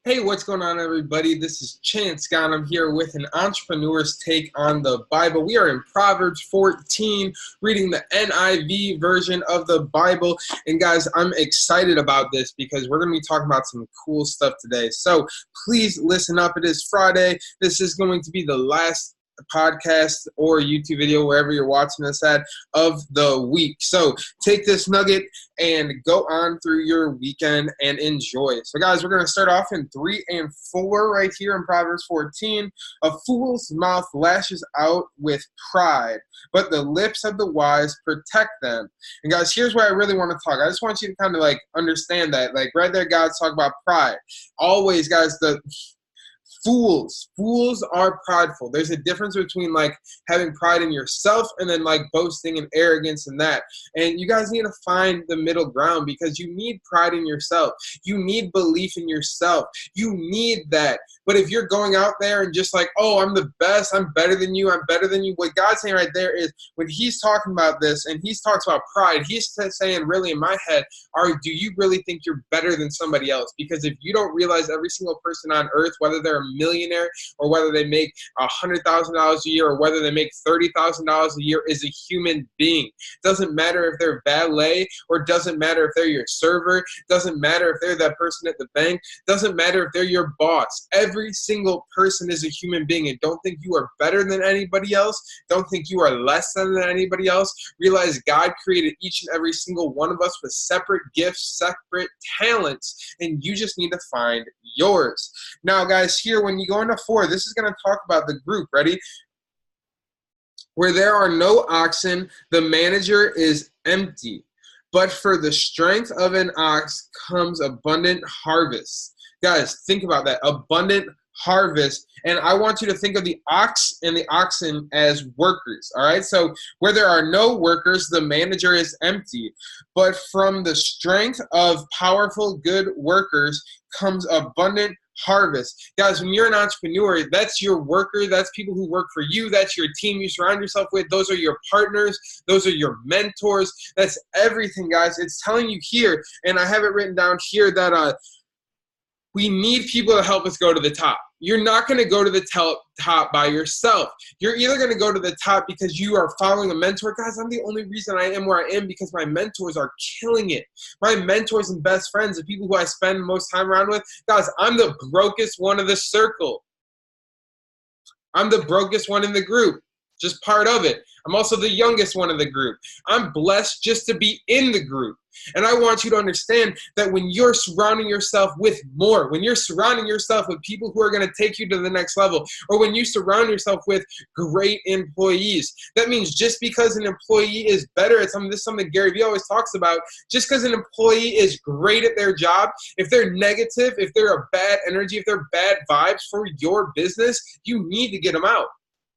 Hey, what's going on, everybody? This is Chance Gonnam here with an entrepreneur's take on the Bible. We are in Proverbs 14, reading the NIV version of the Bible. And guys, I'm excited about this because we're going to be talking about some cool stuff today. So please listen up. It is Friday. This is going to be the last podcast or YouTube video, wherever you're watching this at, of the week. So take this nugget and go on through your weekend and enjoy. So guys, we're going to start off in 3 and 4 right here in Proverbs 14. A fool's mouth lashes out with pride, but the lips of the wise protect them. And guys, here's where I really want to talk. I just want you to kind of like understand that, like right there, God's talking about pride. Always, guys, Fools are prideful. There's a difference between like having pride in yourself and then like boasting and arrogance and that. And you guys need to find the middle ground because you need pride in yourself. You need belief in yourself. You need that. But if you're going out there and just like, oh, I'm the best, I'm better than you, what God's saying right there is when he's talking about this and he talks about pride, he's saying really in my head, do you really think you're better than somebody else? Because if you don't realize every single person on earth, whether they're a millionaire or whether they make $100,000 a year or whether they make $30,000 a year, is a human being. Doesn't matter if they're valet or doesn't matter if they're your server, doesn't matter if they're that person at the bank, doesn't matter if they're your boss. Every single person is a human being, and don't think you are better than anybody else. Don't think you are less than anybody else. Realize God created each and every single one of us with separate gifts, separate talents, and you just need to find yours. Now, guys, here when you go into 4, this is going to talk about the group. Ready? Where there are no oxen, the manger is empty. But for the strength of an ox comes abundant harvest. Guys, think about that. Abundant harvest. And I want you to think of the ox and the oxen as workers. All right. So where there are no workers, the manger is empty. But from the strength of powerful, good workers comes abundant harvest. Guys, when you're an entrepreneur, that's your worker. That's people who work for you. That's your team you surround yourself with. Those are your partners. Those are your mentors. That's everything, guys. It's telling you here, and I have it written down here, that we need people to help us go to the top. You're not going to go to the top by yourself. You're either going to go to the top because you are following a mentor. Guys, I'm the only reason I am where I am because my mentors are killing it. My mentors and best friends, the people who I spend most time around with, guys, I'm the brokest one of the circle. I'm the brokest one in the group. Just part of it. I'm also the youngest one in the group. I'm blessed just to be in the group. And I want you to understand that when you're surrounding yourself with more, when you're surrounding yourself with people who are going to take you to the next level, or when you surround yourself with great employees, that means just because an employee is better at something, this is something Gary Vee always talks about, just because an employee is great at their job, if they're negative, if they're a bad energy, if they're bad vibes for your business, you need to get them out.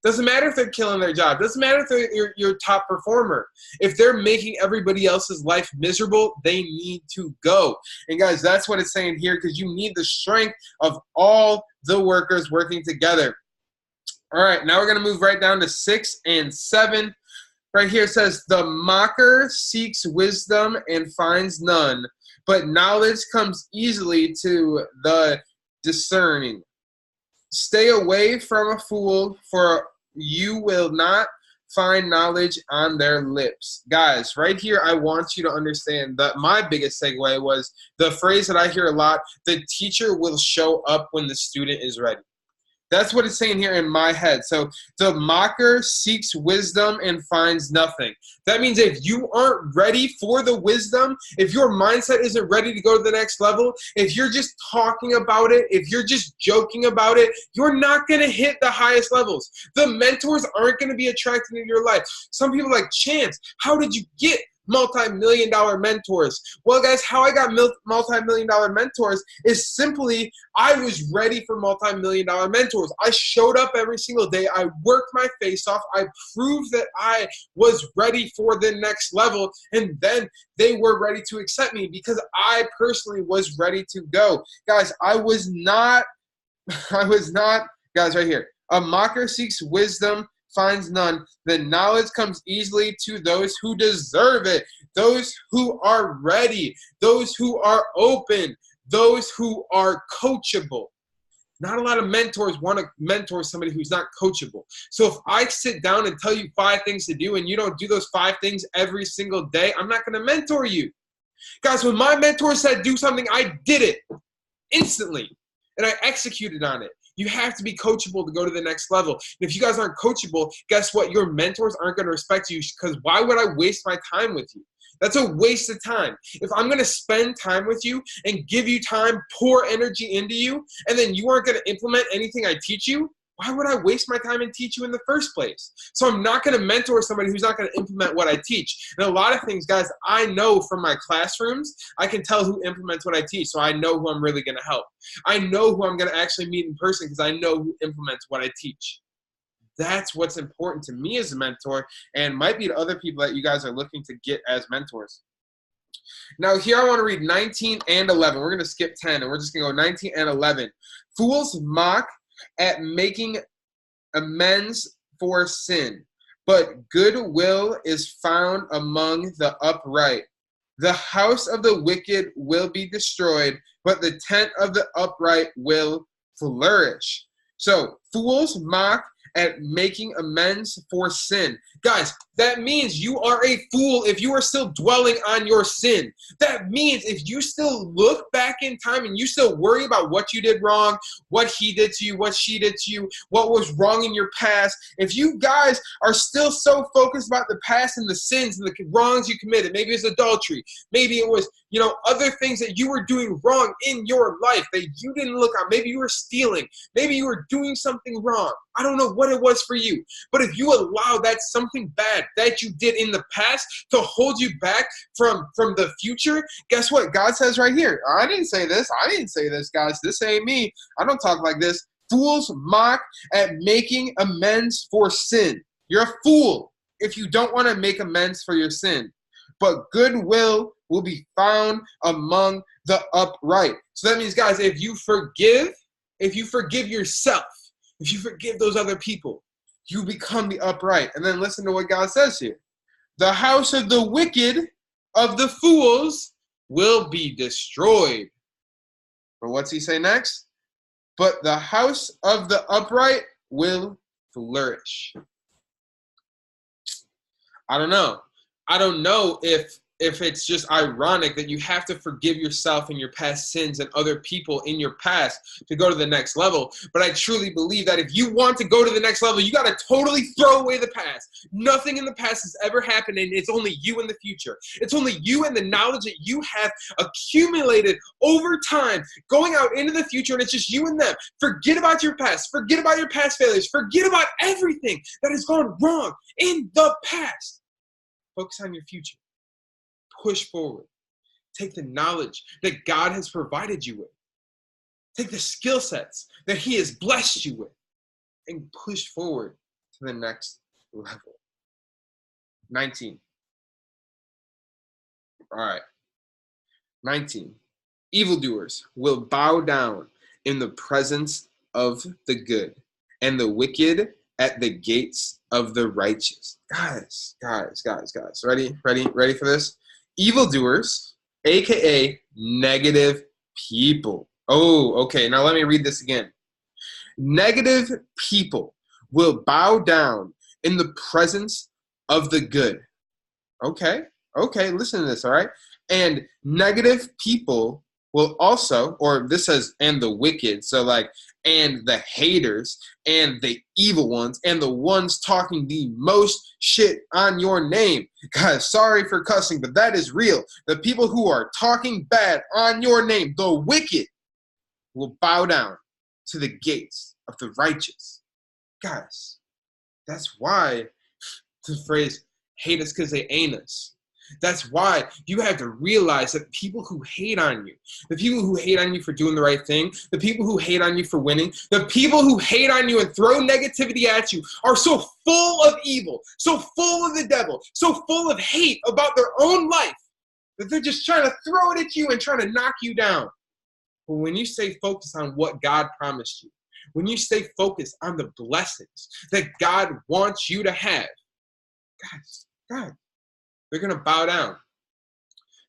Doesn't matter if they're killing their job. Doesn't matter if they're your top performer. If they're making everybody else's life miserable, they need to go. And guys, that's what it's saying here, because you need the strength of all the workers working together. All right, now we're going to move right down to 6 and 7. Right here it says, the mocker seeks wisdom and finds none, but knowledge comes easily to the discerning. Stay away from a fool, for you will not find knowledge on their lips. Guys, right here, I want you to understand that my biggest segue was the phrase that I hear a lot, the teacher will show up when the student is ready. That's what it's saying here in my head. So the mocker seeks wisdom and finds nothing. That means if you aren't ready for the wisdom, if your mindset isn't ready to go to the next level, if you're just talking about it, if you're just joking about it, you're not going to hit the highest levels. The mentors aren't going to be attracted into your life. Some people are like, Chance, how did you get multi-million-dollar mentors? Well, guys, how I got multi-million-dollar mentors is simply I was ready for multi-million-dollar mentors. I showed up every single day. I worked my face off. I proved that I was ready for the next level, and then they were ready to accept me because I personally was ready to go. Guys, I was not, guys, right here. A mocker seeks wisdom, finds none. The knowledge comes easily to those who deserve it, those who are ready, those who are open, those who are coachable. Not a lot of mentors want to mentor somebody who's not coachable. So if I sit down and tell you 5 things to do and you don't do those 5 things every single day, I'm not going to mentor you. Guys, when my mentor said do something, I did it instantly, and I executed on it. You have to be coachable to go to the next level. And if you guys aren't coachable, guess what? Your mentors aren't going to respect you, because why would I waste my time with you? That's a waste of time. If I'm going to spend time with you and give you time, pour energy into you, and then you aren't going to implement anything I teach you, why would I waste my time and teach you in the first place? So I'm not going to mentor somebody who's not going to implement what I teach. And a lot of things, guys, I know from my classrooms, I can tell who implements what I teach, so I know who I'm really going to help. I know who I'm going to actually meet in person because I know who implements what I teach. That's what's important to me as a mentor, and might be to other people that you guys are looking to get as mentors. Now here I want to read 19 and 11. We're going to skip 10, and we're just going to go 19 and 11. Fools mock at making amends for sin, but goodwill is found among the upright. The house of the wicked will be destroyed, but the tent of the upright will flourish. So fools mock at making amends for sin. Guys, that means you are a fool if you are still dwelling on your sin. That means if you still look back in time and you still worry about what you did wrong, what he did to you, what she did to you, what was wrong in your past, if you guys are still so focused about the past and the sins and the wrongs you committed, maybe it's adultery, maybe it was, other things that you were doing wrong in your life that you didn't look at, maybe you were stealing, maybe you were doing something wrong. I don't know what it was for you, but if you allow that something bad that you did in the past to hold you back from the future, guess what? God says right here, I didn't say this, guys. This ain't me. I don't talk like this. Fools mock at making amends for sin. You're a fool if you don't want to make amends for your sin. But goodwill will be found among the upright. So that means, guys, if you forgive yourself, if you forgive those other people, you become the upright. And then listen to what God says here. The house of the wicked, of the fools, will be destroyed. But what's he say next? But the house of the upright will flourish. I don't know. I don't know if it's just ironic that you have to forgive yourself and your past sins and other people in your past to go to the next level. But I truly believe that if you want to go to the next level, you got to totally throw away the past. Nothing in the past has ever happened, and it's only you in the future. It's only you and the knowledge that you have accumulated over time going out into the future, and it's just you and them. Forget about your past. Forget about your past failures. Forget about everything that has gone wrong in the past. Focus on your future. Push forward. Take the knowledge that God has provided you with. Take the skill sets that he has blessed you with and push forward to the next level. 19. All right. 19. Evildoers will bow down in the presence of the good, and the wicked at the gates of the righteous. Guys. Ready for this? Evildoers, aka negative people. Oh, okay. Now let me read this again. Negative people will bow down in the presence of the good. Okay, listen to this, all right? And negative people will also, or this says, and the wicked, so like, and the haters, and the evil ones, and the ones talking the most shit on your name. Guys, sorry for cussing, but that is real. The people who are talking bad on your name, the wicked, will bow down to the gates of the righteous. Guys, that's why the phrase, hate us because they ain't us. That's why you have to realize that people who hate on you, the people who hate on you for doing the right thing, the people who hate on you for winning, the people who hate on you and throw negativity at you are so full of evil, so full of the devil, so full of hate about their own life that they're just trying to throw it at you and trying to knock you down. But when you stay focused on what God promised you, when you stay focused on the blessings that God wants you to have, guys, they're going to bow down.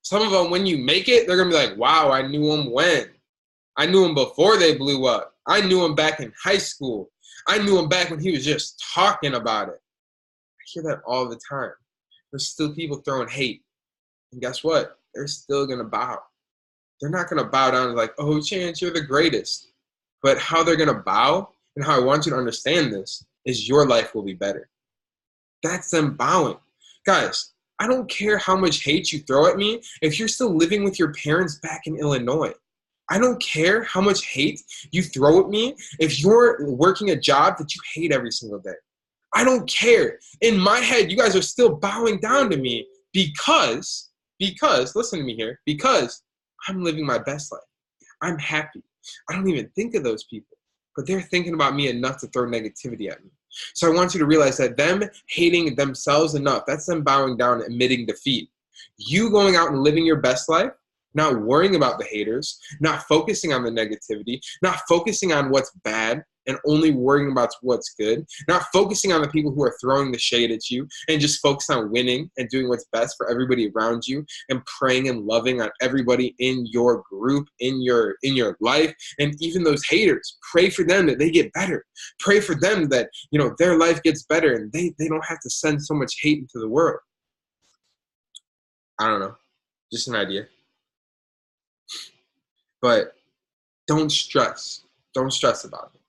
Some of them, when you make it, they're going to be like, wow, I knew them when. I knew him before they blew up. I knew him back in high school. I knew him back when he was just talking about it. I hear that all the time. There's still people throwing hate. And guess what? They're still going to bow. They're not going to bow down and like, oh, Chance, you're the greatest. But how they're going to bow, and how I want you to understand this, is your life will be better. That's them bowing. Guys, I don't care how much hate you throw at me if you're still living with your parents back in Illinois. I don't care how much hate you throw at me if you're working a job that you hate every single day. I don't care. In my head, you guys are still bowing down to me because, listen to me here, because I'm living my best life. I'm happy. I don't even think of those people, but they're thinking about me enough to throw negativity at me. So I want you to realize that them hating themselves enough, that's them bowing down, admitting defeat. You going out and living your best life, not worrying about the haters, not focusing on the negativity, not focusing on what's bad and only worrying about what's good, not focusing on the people who are throwing the shade at you, and just focus on winning and doing what's best for everybody around you, and praying and loving on everybody in your group, in your life. And even those haters, pray for them that they get better. Pray for them that, you know, their life gets better and they don't have to send so much hate into the world. I don't know, just an idea. But don't stress. Don't stress about it.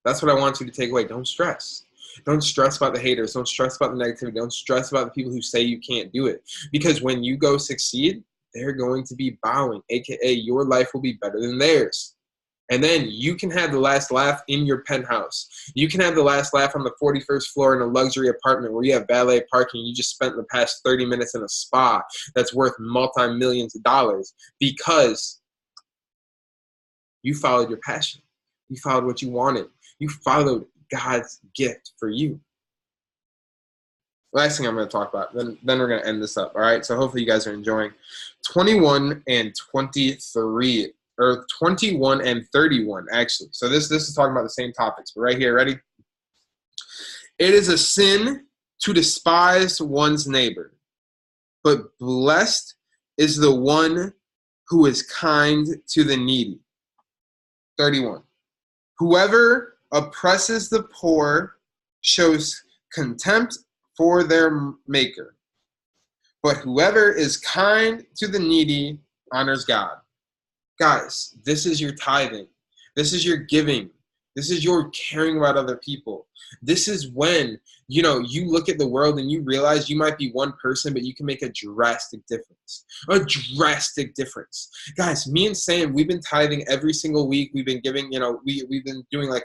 That's what I want you to take away. Don't stress. Don't stress about the haters. Don't stress about the negativity. Don't stress about the people who say you can't do it. Because when you go succeed, they're going to be bowing, aka your life will be better than theirs. And then you can have the last laugh in your penthouse. You can have the last laugh on the 41st floor in a luxury apartment where you have valet parking. You just spent the past 30 minutes in a spa that's worth multi-millions of dollars because you followed your passion. You followed what you wanted. You followed God's gift for you. Last thing I'm going to talk about, then we're going to end this up, all right? So hopefully you guys are enjoying 21 and 23, or 21 and 31, actually. So this is talking about the same topics, but right here, ready? It is a sin to despise one's neighbor, but blessed is the one who is kind to the needy. 31. Whoever oppresses the poor shows contempt for their maker, but whoever is kind to the needy honors God. Guys, this is your tithing. This is your giving. This is your caring about other people. This is when, you know, you look at the world and you realize you might be one person, but you can make a drastic difference. A drastic difference. Guys, me and Sam, we've been tithing every single week. We've been giving, you know, we've been doing like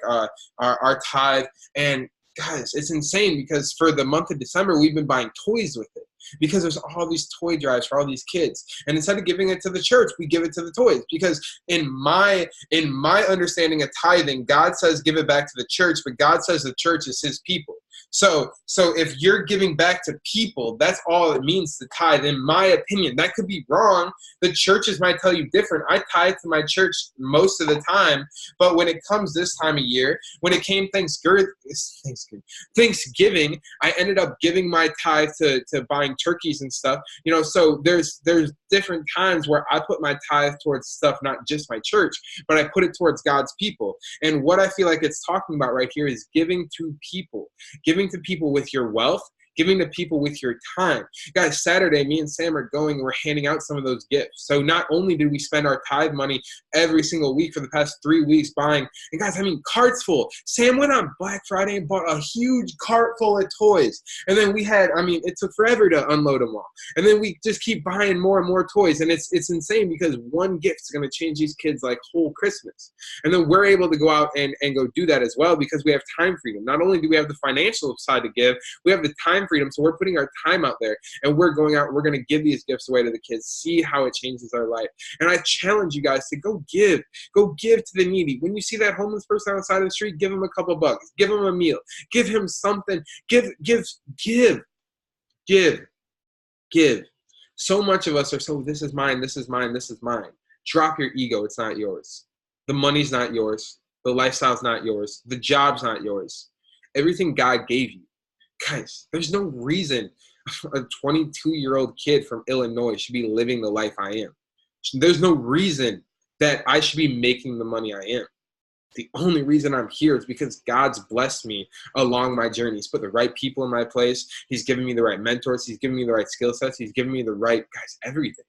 our tithe. And guys, it's insane because for the month of December, we've been buying toys with it. Because there's all these toy drives for all these kids. And instead of giving it to the church, we give it to the toys. Because in my understanding of tithing, God says give it back to the church, but God says the church is his people. So if you're giving back to people, that's all it means to tithe, in my opinion. That could be wrong. The churches might tell you different. I tithe to my church most of the time, but when it comes this time of year, when it came Thanksgiving, I ended up giving my tithe to buying turkeys and stuff. You know, so there's different times where I put my tithe towards stuff, not just my church, but I put it towards God's people. And what I feel like it's talking about right here is giving to people. Giving to people with your wealth, giving to people with your time. Guys, Saturday, me and Sam are going, we're handing out some of those gifts. So not only do we spend our tithe money every single week for the past 3 weeks buying, and guys, I mean, carts full. Sam went on Black Friday and bought a huge cart full of toys. And then we had, I mean, it took forever to unload them all. And then we just keep buying more and more toys. And it's insane because one gift is going to change these kids like whole Christmas. And then we're able to go out and go do that as well because we have time freedom. Not only do we have the financial side to give, we have the time freedom. So we're putting our time out there and we're going out, we're going to give these gifts away to the kids, see how it changes our life. And I challenge you guys to go give to the needy. When you see that homeless person outside of the street, give him a couple bucks, give him a meal, give him something, give. So much of us are so, this is mine, this is mine, this is mine. Drop your ego. It's not yours. The money's not yours. The lifestyle's not yours. The job's not yours. Everything God gave you. Guys, there's no reason. a 22-year-old kid from Illinois should be living the life I am. There's no reason that I should be making the money I am. The only reason I'm here is because God's blessed me along my journey. He's put the right people in my place. He's given me the right mentors. He's given me the right skill sets. He's given me the right, guys, everything.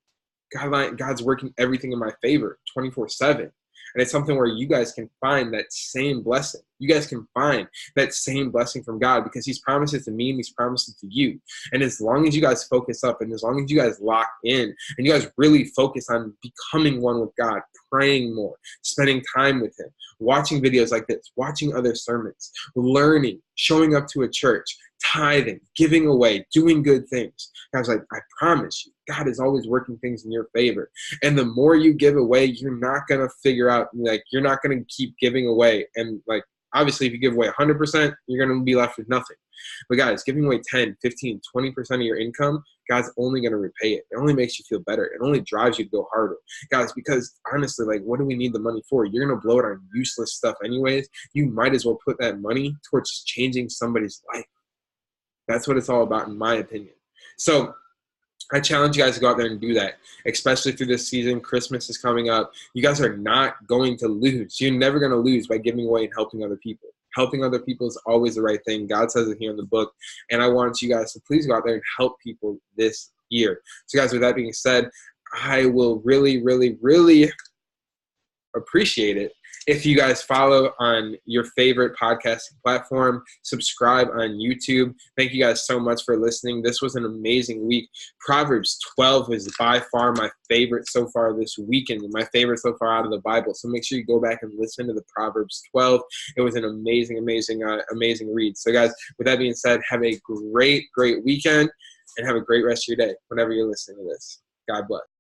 God's working everything in my favor 24/7. And it's something where you guys can find that same blessing. You guys can find that same blessing from God because he's promised it to me and he's promised it to you. And as long as you guys focus up and as long as you guys lock in and you guys really focus on becoming one with God, praying more, spending time with him, watching videos like this, watching other sermons, learning, showing up to a church, tithing, giving away, doing good things. Guys, like, I promise you, God is always working things in your favor. And the more you give away, you're not going to figure out, like, you're not going to keep giving away. And, like, obviously, if you give away 100%, you're going to be left with nothing. But, guys, giving away 10, 15, 20% of your income, God's only going to repay it. It only makes you feel better. It only drives you to go harder. Guys, because, honestly, like, what do we need the money for? You're going to blow it on useless stuff anyways. You might as well put that money towards changing somebody's life. That's what it's all about, in my opinion. So I challenge you guys to go out there and do that, especially through this season. Christmas is coming up. You guys are not going to lose. You're never going to lose by giving away and helping other people. Helping other people is always the right thing. God says it here in the book. And I want you guys to please go out there and help people this year. So guys, with that being said, I will really, really, really appreciate it if you guys follow on your favorite podcasting platform, subscribe on YouTube. Thank you guys so much for listening. This was an amazing week. Proverbs 12 is by far my favorite so far this weekend, my favorite so far out of the Bible. So make sure you go back and listen to the Proverbs 12. It was an amazing, amazing, amazing read. So guys, with that being said, have a great, great weekend and have a great rest of your day whenever you're listening to this. God bless.